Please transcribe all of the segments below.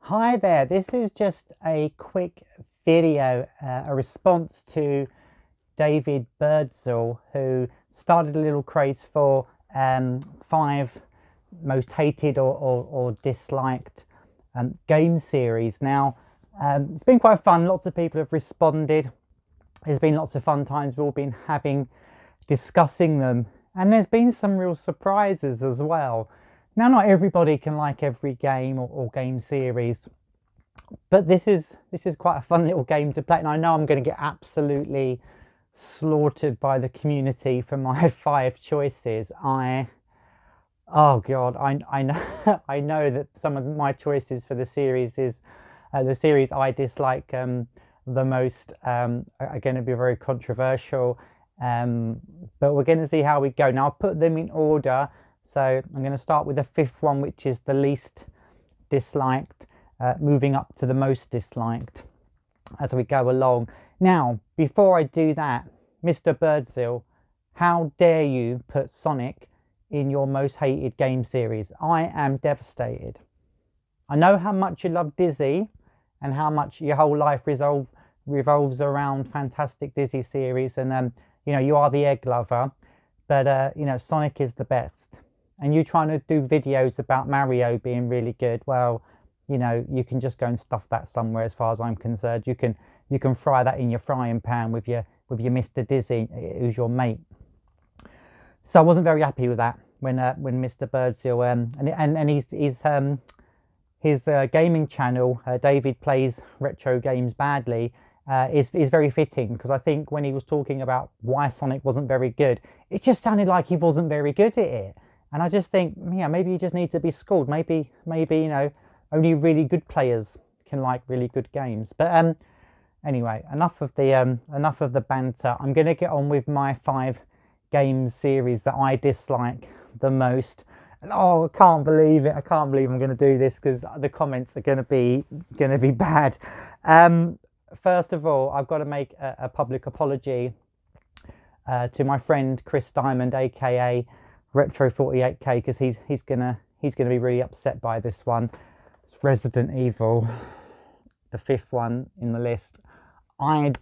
Hi there, this is just a quick video, a response to David Birdsall, who started a little craze for five most hated or disliked game series. Now, it's been quite fun, lots of people have responded. There's been lots of fun times we've all been having discussing them, and there's been some real surprises as well. Now, not everybody can like every game or game series, but this is quite a fun little game to play, and I know I'm going to get absolutely slaughtered by the community for my five choices. Oh god, I know I know that some of my choices for the series is the series I dislike the most are going to be very controversial, but we're going to see how we go. Now, I'll put them in order. So I'm going to start with the fifth one, which is the least disliked, moving up to the most disliked as we go along. Now, before I do that, Mr. Birdsall, how dare you put Sonic in your most hated game series? I am devastated. I know how much you love Dizzy and how much your whole life revolves around fantastic Dizzy series, and you know, you are the egg lover, but you know, Sonic is the best. And you trying to do videos about Mario being really good, well, you know, you can just go and stuff that somewhere. As far as I'm concerned, you can fry that in your frying pan with your Mr. Dizzy, who's your mate. So I wasn't very happy with that when Mr. Birdsall and his gaming channel, David Plays Retro Games Badly, is very fitting, because I think when he was talking about why Sonic wasn't very good, it just sounded like he wasn't very good at it. And I just think, yeah, maybe you just need to be schooled. Maybe you know, only really good players can like really good games. But anyway, enough of the banter. I'm going to get on with my five game series that I dislike the most. And oh, I can't believe it! I can't believe I'm going to do this, because the comments are going to be bad. First of all, I've got to make a public apology to my friend Chris Diamond, aka Retro 48k, because he's gonna be really upset by this one. It's Resident Evil, the fifth one in the list. I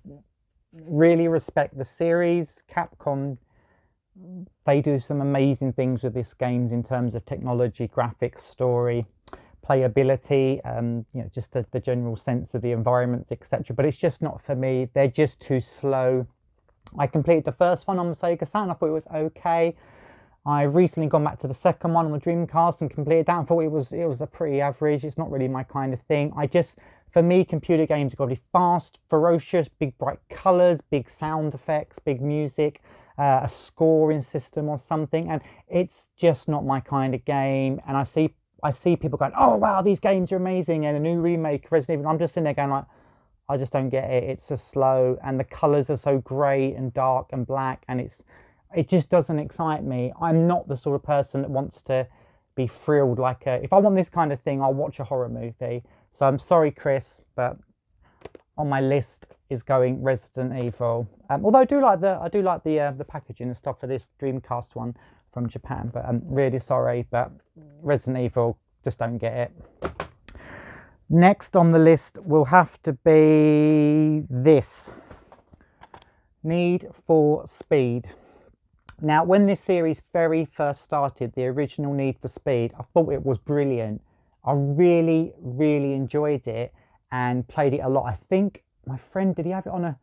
really respect the series. Capcom, they do some amazing things with this games in terms of technology, graphics, story, playability, you know, just the general sense of the environments, etc. But it's just not for me. They're just too slow. I completed the first one on the Sega Saturn. I thought it was okay. I've recently gone back to the second one on the Dreamcast and completed that, and thought it was a pretty average. It's not really my kind of thing. For me, computer games have got to be fast, ferocious, big bright colours, big sound effects, big music, a scoring system or something, and it's just not my kind of game. And I see people going, oh wow, these games are amazing, and a new remake of Resident Evil. I'm just sitting there going like, I just don't get it. It's so slow, and the colours are so grey and dark and black, and it just doesn't excite me. I'm not the sort of person that wants to be thrilled. If I want this kind of thing, I'll watch a horror movie. So I'm sorry, Chris, but on my list is going Resident Evil. Although I do like the packaging and stuff for this Dreamcast one from Japan. But I'm really sorry, but Resident Evil, just don't get it. Next on the list will have to be this, Need for Speed. Now, when this series very first started, the original Need for Speed, I thought it was brilliant. I really, really enjoyed it and played it a lot. I think my friend, did he have it on a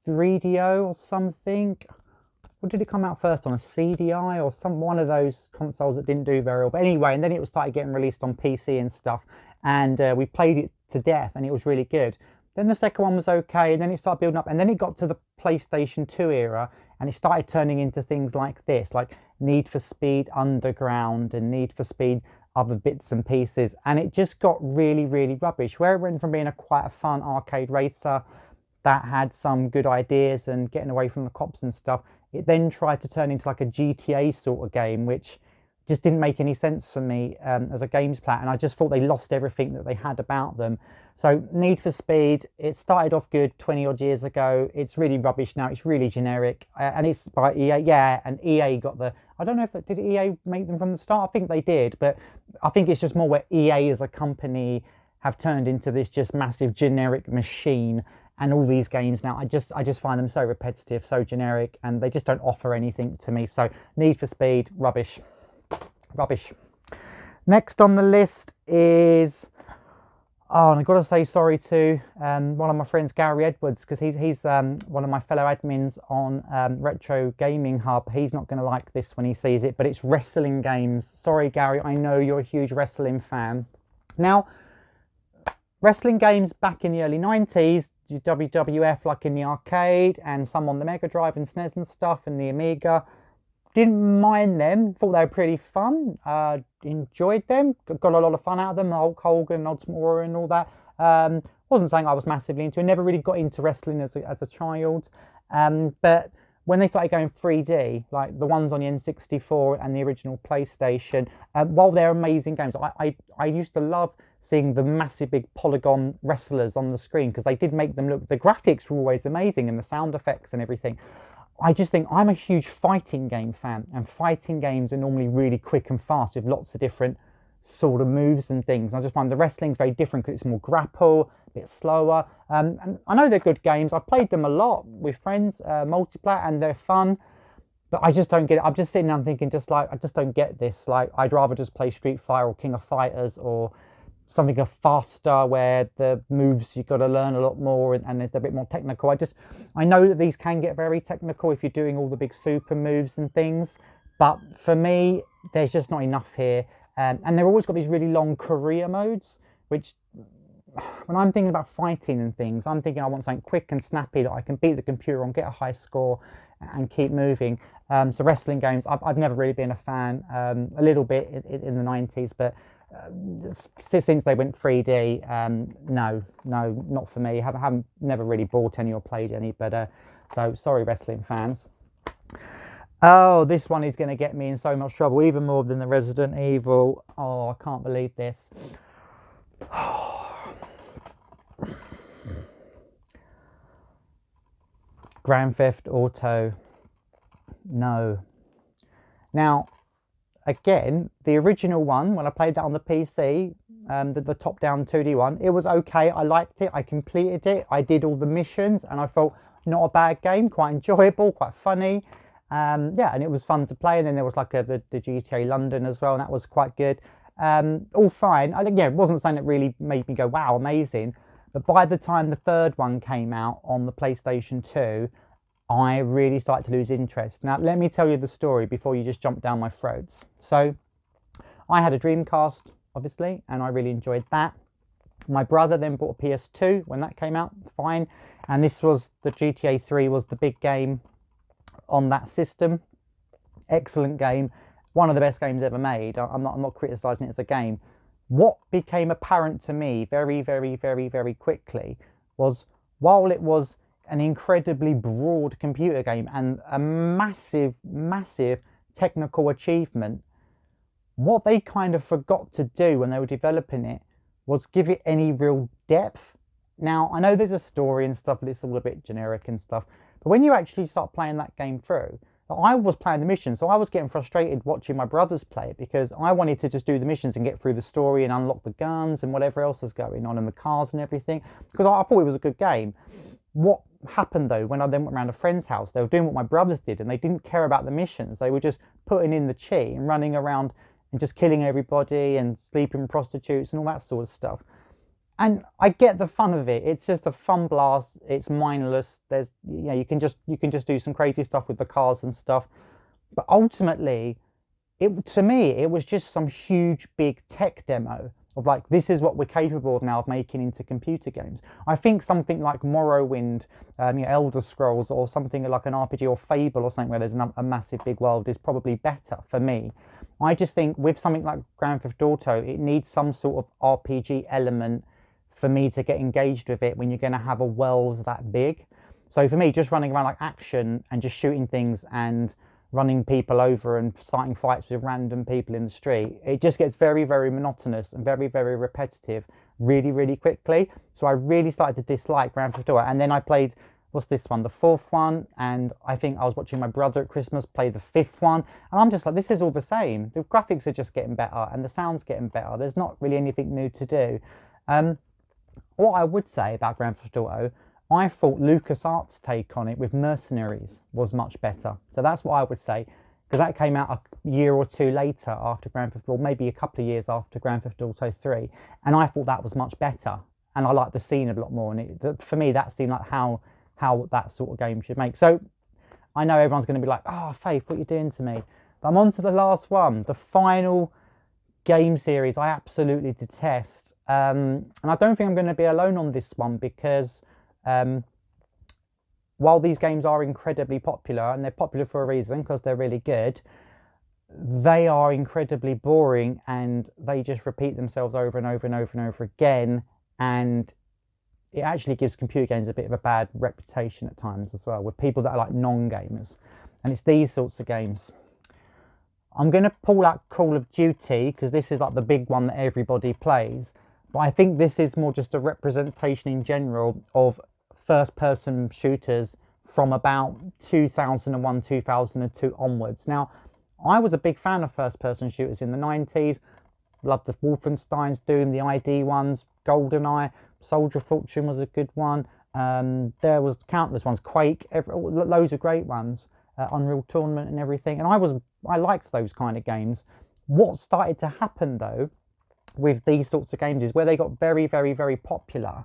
3DO or something? Or did it come out first on a CDI or one of those consoles that didn't do very well? But anyway, and then it started getting released on PC and stuff, and we played it to death, and it was really good. Then the second one was okay, and then it started building up, and then it got to the PlayStation 2 era, and it started turning into things like this, like Need for Speed Underground and Need for Speed other bits and pieces, and it just got really, really rubbish. Where it went from being quite a fun arcade racer that had some good ideas and getting away from the cops and stuff, it then tried to turn into like a GTA sort of game, which just didn't make any sense for me as a games plat, and I just thought they lost everything that they had about them. So Need for Speed, it started off good 20 odd years ago. It's really rubbish now. It's really generic, and it's by EA. Yeah, and EA got the, I don't know if did EA make them from the start. I think they did, but I think it's just more where EA as a company have turned into this just massive generic machine. And all these games now, I just find them so repetitive, so generic, and they just don't offer anything to me. So Need for Speed, rubbish. Rubbish. Next on the list is, oh, and I've got to say sorry to one of my friends, Gary Edwards, because he's one of my fellow admins on Retro Gaming Hub. He's not going to like this when he sees it, but it's wrestling games. Sorry, Gary, I know you're a huge wrestling fan. Now, wrestling games back in the early 90s, WWF like in the arcade, and some on the Mega Drive and SNES and stuff, and the Amiga. Didn't mind them, thought they were pretty fun, enjoyed them, got a lot of fun out of them, Hulk Hogan, Ultimate Warrior and all that. Wasn't something I was massively into, never really got into wrestling as a child, but when they started going 3D, like the ones on the N64 and the original PlayStation, while they're amazing games, I used to love seeing the massive big polygon wrestlers on the screen, because they did make them look, the graphics were always amazing and the sound effects and everything. I just think I'm a huge fighting game fan, and fighting games are normally really quick and fast with lots of different sort of moves and things. I just find the wrestling's very different because it's more grapple, a bit slower. And I know they're good games. I've played them a lot with friends, multiplayer, and they're fun. But I just don't get it. I'm just sitting there and thinking, just like, I just don't get this. Like, I'd rather just play Street Fighter or King of Fighters or something faster where the moves you've got to learn a lot more and it's a bit more technical. I know that these can get very technical if you're doing all the big super moves and things, but for me there's just not enough here, and they've always got these really long career modes, which when I'm thinking about fighting and things, I'm thinking I want something quick and snappy that I can beat the computer on, get a high score and keep moving. So wrestling games, I've never really been a fan, a little bit in the 90s, but since they went 3D, no, not for me. Haven't never really bought any or played any, but so sorry, wrestling fans. Oh, this one is going to get me in so much trouble, even more than the Resident Evil. Oh, I can't believe this. Grand Theft Auto. No. Now, again, the original one, when I played that on the PC, the top-down 2D one, it was okay. I liked it. I completed it. I did all the missions, and I felt not a bad game. Quite enjoyable, quite funny. Yeah, and it was fun to play. And then there was like the GTA London as well, and that was quite good. All fine. I think, yeah, it wasn't something that really made me go, wow, amazing. But by the time the third one came out on the PlayStation 2, I really started to lose interest. Now, let me tell you the story before you just jump down my throats. So, I had a Dreamcast, obviously, and I really enjoyed that. My brother then bought a PS2 when that came out, fine. And this was, the GTA 3 was the big game on that system. Excellent game. One of the best games ever made. I'm not criticising it as a game. What became apparent to me very, very, very, very quickly was, while it was an incredibly broad computer game and a massive, massive technical achievement, what they kind of forgot to do when they were developing it was give it any real depth. Now, I know there's a story and stuff, but it's all a bit generic and stuff. But when you actually start playing that game through, I was playing the missions, so I was getting frustrated watching my brothers play it because I wanted to just do the missions and get through the story and unlock the guns and whatever else was going on and the cars and everything, because I thought it was a good game. What happened though, when I then went around a friend's house, they were doing what my brothers did and they didn't care about the missions. They were just putting in the chi and running around and just killing everybody and sleeping with prostitutes and all that sort of stuff. And I get the fun of it. It's just a fun blast. It's mindless. There's, you know, you can just do some crazy stuff with the cars and stuff. But ultimately, to me, it was just some huge big tech demo of like, this is what we're capable of now of making into computer games. I think something like Morrowind, Elder Scrolls, or something like an RPG or Fable or something where there's a massive big world is probably better for me. I just think with something like Grand Theft Auto, it needs some sort of RPG element for me to get engaged with it when you're going to have a world that big. So for me, just running around like action and just shooting things and running people over and starting fights with random people in the street, it just gets very, very monotonous and very, very repetitive really, really quickly. So I really started to dislike Grand Theft Auto. And then I played, what's this one, the fourth one, and I think I was watching my brother at Christmas play the fifth one, and I'm just like, this is all the same. The graphics are just getting better and the sound's getting better. There's not really anything new to do. What I would say about Grand Theft Auto, I thought LucasArts' take on it with Mercenaries was much better. So that's what I would say, because that came out a year or two later after Grand Theft Auto, maybe a couple of years after Grand Theft Auto 3, and I thought that was much better, and I liked the scene a lot more, and for me that seemed like how that sort of game should make. So I know everyone's going to be like, oh Faith, what are you doing to me? But I'm on to the last one, the final game series I absolutely detest. And I don't think I'm going to be alone on this one, because while these games are incredibly popular, and they're popular for a reason because they're really good, they are incredibly boring, and they just repeat themselves over and over and over and over again, and it actually gives computer games a bit of a bad reputation at times as well, with people that are like non-gamers. And it's these sorts of games. I'm going to pull out Call of Duty because this is like the big one that everybody plays, but I think this is more just a representation in general of first-person shooters from about 2001, 2002 onwards. Now, I was a big fan of first-person shooters in the 90s. Loved the Wolfensteins, Doom, the ID ones, GoldenEye, Soldier of Fortune was a good one. There was countless ones, Quake, loads of great ones, Unreal Tournament and everything. And I liked those kind of games. What started to happen though with these sorts of games is where they got very, very, very popular,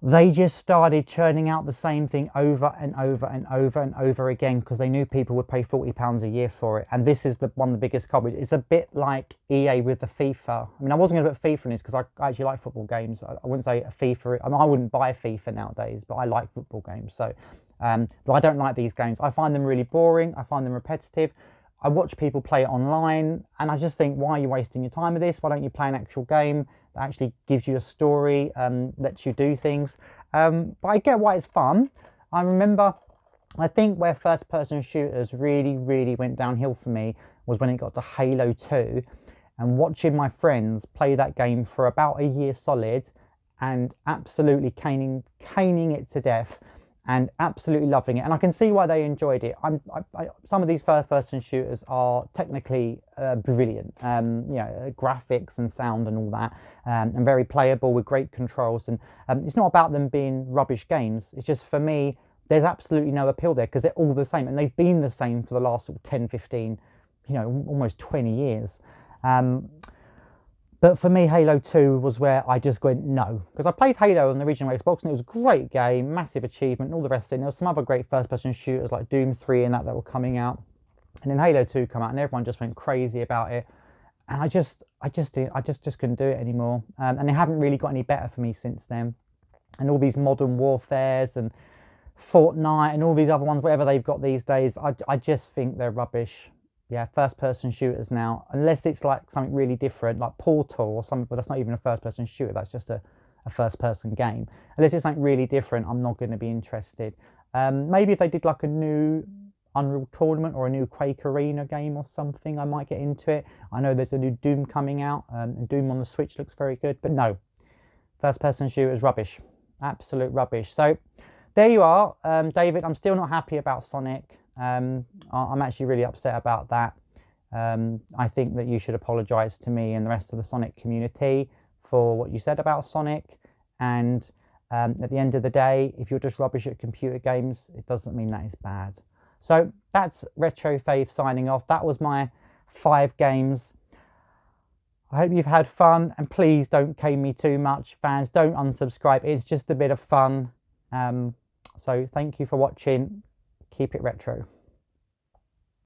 they just started churning out the same thing over and over and over and over again, because they knew people would pay £40 a year for it. And this is one of the biggest culprits. It's a bit like EA with the FIFA. I mean, I wasn't going to put FIFA in this because I actually like football games. I wouldn't say a FIFA. I mean, I wouldn't buy FIFA nowadays, but I like football games. So, but I don't like these games. I find them really boring. I find them repetitive. I watch people play it online, and I just think, why are you wasting your time with this? Why don't you play an actual game that actually gives you a story, lets you do things? But I get why it's fun. I remember, I think where first-person shooters really, really went downhill for me was when it got to Halo 2, and watching my friends play that game for about a year solid, and absolutely caning it to death, and absolutely loving it. And I can see why they enjoyed it. Some of these first-person shooters are technically brilliant, you know, graphics and sound and all that, and very playable with great controls. And it's not about them being rubbish games. It's just, for me, there's absolutely no appeal there, because they're all the same, and they've been the same for the last sort of 10, 15, you know, almost 20 years. But for me, Halo 2 was where I just went, no. Because I played Halo on the original Xbox, and it was a great game, massive achievement, and all the rest of it. And there were some other great first-person shooters like Doom 3 and that were coming out. And then Halo 2 came out, and everyone just went crazy about it. And I just couldn't do it anymore. And they haven't really got any better for me since then. And all these modern warfares and Fortnite and all these other ones, whatever they've got these days, I just think they're rubbish. Yeah, first-person shooters now, unless it's like something really different, like Portal or something, but that's not even a first-person shooter, that's just a first-person game. Unless it's something really different, I'm not going to be interested. Maybe if they did like a new Unreal Tournament or a new Quake Arena game or something, I might get into it. I know there's a new Doom coming out, and Doom on the Switch looks very good, but no, first-person shooters, rubbish, absolute rubbish. So there you are, David. I'm still not happy about Sonic. I'm actually really upset about that. I think that you should apologise to me and the rest of the Sonic community for what you said about Sonic. And at the end of the day, if you're just rubbish at computer games, it doesn't mean that it's bad. So that's Retro Fave signing off. That was my 5 games. I hope you've had fun, and please don't cane me too much, fans. Don't unsubscribe. It's just a bit of fun. So thank you for watching. Keep it retro.